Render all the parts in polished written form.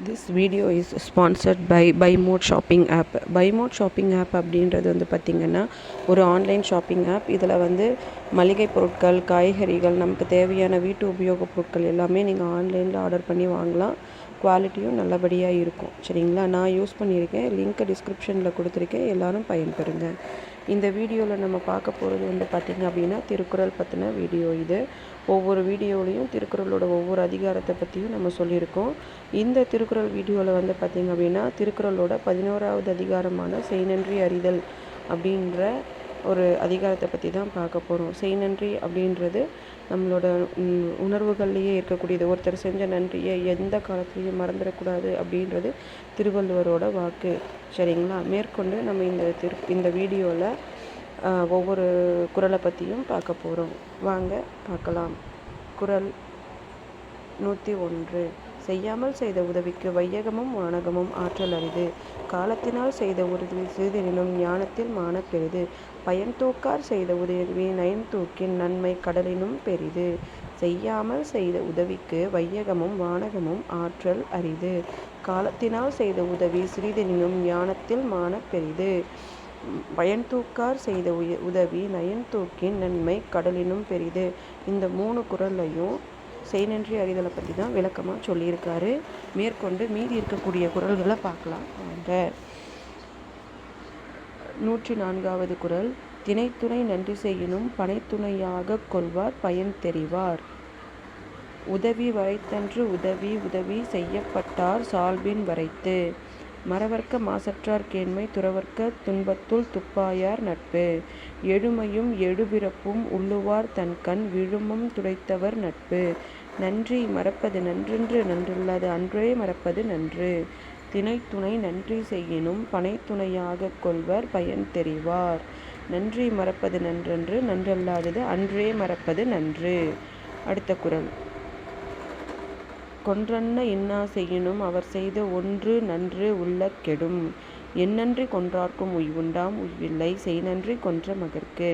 This video is sponsored by BuyMode shopping app. BuyMode shopping app அப்படின்றது வந்து பார்த்திங்கன்னா ஒரு ஆன்லைன் ஷாப்பிங் ஆப். இதில் வந்து மளிகை பொருட்கள், காய்கறிகள், நமக்கு தேவையான வீட்டு உபயோகப் பொருட்கள் எல்லாமே நீங்கள் ஆன்லைனில் ஆர்டர் பண்ணி வாங்கலாம். குவாலிட்டியும் நல்லபடியாக இருக்கும். சரிங்களா? நான் யூஸ் பண்ணியிருக்கேன். லிங்க்கை டிஸ்கிரிப்ஷனில் கொடுத்துருக்கேன். எல்லோரும் பயன்பெறுங்க. இந்த வீடியோவில் நம்ம பார்க்க போகிறது வந்து பார்த்திங்க அப்படின்னா திருக்குறள் பற்றின வீடியோ இது. ஒவ்வொரு வீடியோலையும் திருக்குறளோட ஒவ்வொரு அதிகாரத்தை பற்றியும் நம்ம சொல்லியிருக்கோம். இந்த திருக்குறள் வீடியோவில் வந்து பார்த்திங்க அப்படின்னா திருக்குறளோட 11வது அதிகாரமான செய்நன்றி அறிதல் அப்படின்ற ஒரு அதிகாரத்தை பற்றி தான் பார்க்க போகிறோம். செய்நன்றி அப்படின்றது நம்மளோட உணர்வுகள்லேயே இருக்கக்கூடியது. ஒருத்தர் செஞ்ச நன்றியை எந்த காலத்துலேயும் மறந்துடக்கூடாது அப்படின்றது திருவள்ளுவரோட வாக்கு. சரிங்களா? மேற்கொண்டு நம்ம இந்த வீடியோவில் ஒவ்வொரு குறளை பற்றியும் பார்க்க போகிறோம். வாங்க பார்க்கலாம். குறள் 101. செய்யாமல் செய்த உதவிக்கு வையகமும் வானகமும் ஆற்றல் அரிது. காலத்தினால் செய்த உதவி சிறிதெனினும் ஞானத்தில் மானப் பெரிது. பயன் தூக்கார் செய்த உதவி நயன் தூக்கின் நன்மை கடலினும் பெரிது. செய்யாமல் செய்த உதவிக்கு வையகமும் வானகமும் ஆற்றல் அரிது. காலத்தினால் செய்த உதவி சிறிதெனினும் ஞானத்தில் மானப் பெரிது. பயன் தூக்கார் செய்த உதவி நயன் தூக்கின் நன்மை கடலினும் பெரிது. இந்த 3 குறளையும் செய்நன்றி அறிதலை பற்றி தான் விளக்கமாக சொல்லியிருக்காரு. மேற்கொண்டு மீதி இருக்கக்கூடிய குறள்களை பார்க்கலாம் வாங்க. 104வது குறள். தினைத்துணை நன்றி செய்யினும் பனைத்துணையாக கொள்வார் பயன் தெரிவார். உதவி வரைத்தன்று உதவி செய்யப்பட்டார் சால்பின் வரைத்து. மறவர்க்க மாசற்றார் கேண்மை துறவர்க்க துன்பத்துள் துப்பாயார் நட்பு. எழுமையும் எழுபிறப்பும் உள்ளுவார் தன்கண் விழுமம் துடைத்தவர் நட்பு. நன்றி மறப்பது நன்றென்று நன்றல்லாது அன்றே மறப்பது நன்று. தினைத்துணை நன்றி செய்யினும் பனைத்துணையாக கொள்வர் பயன் தெரிவார். நன்றி மறப்பது நன்றென்று நன்றல்லாதது அன்றே மறப்பது நன்று. அடுத்த குறள். கொன்றன்ன இன்னா செய்யினும் அவர் செய்த ஒன்று நன்று உள்ள கெடும். எந்நன்றி கொன்றார்க்கும் உய்வுண்டாம் உய்வில்லை செய்நன்றி கொன்ற மகற்கு.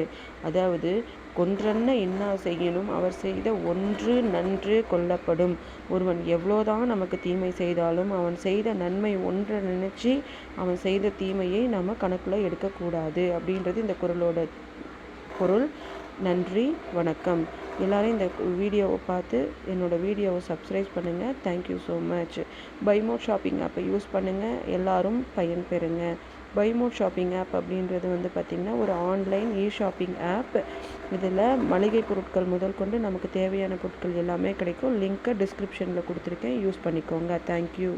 அதாவது கொன்றன்ன இன்னா செய்யினும் அவர் செய்த ஒன்று நன்று கொள்ளப்படும். ஒருவன் எவ்வளோதான் நமக்கு தீமை செய்தாலும் அவன் செய்த நன்மை ஒன்றை நினச்சி அவன் செய்த தீமையை நம்ம கணக்கில் எடுக்கக்கூடாது அப்படின்றது இந்த குறளோட பொருள். நன்றி, வணக்கம். எல்லோரும் இந்த வீடியோவை பார்த்து என்னோடய வீடியோவை சப்ஸ்கிரைப் பண்ணுங்கள். Thank you so much. பைமோட் ஷாப்பிங் ஆப்பை யூஸ் பண்ணுங்கள். எல்லோரும் பயன்பெறுங்க. பைமோட் ஷாப்பிங் ஆப் அப்படின்றது வந்து பார்த்திங்கன்னா ஒரு ஆன்லைன் ஷாப்பிங் ஆப். இதில் மளிகை பொருட்கள் முதல் கொண்டு நமக்கு தேவையான பொருட்கள் எல்லாமே கிடைக்கும். லிங்க்கை டிஸ்கிரிப்ஷனில் கொடுத்துருக்கேன். யூஸ் பண்ணிக்கோங்க. தேங்க்யூ.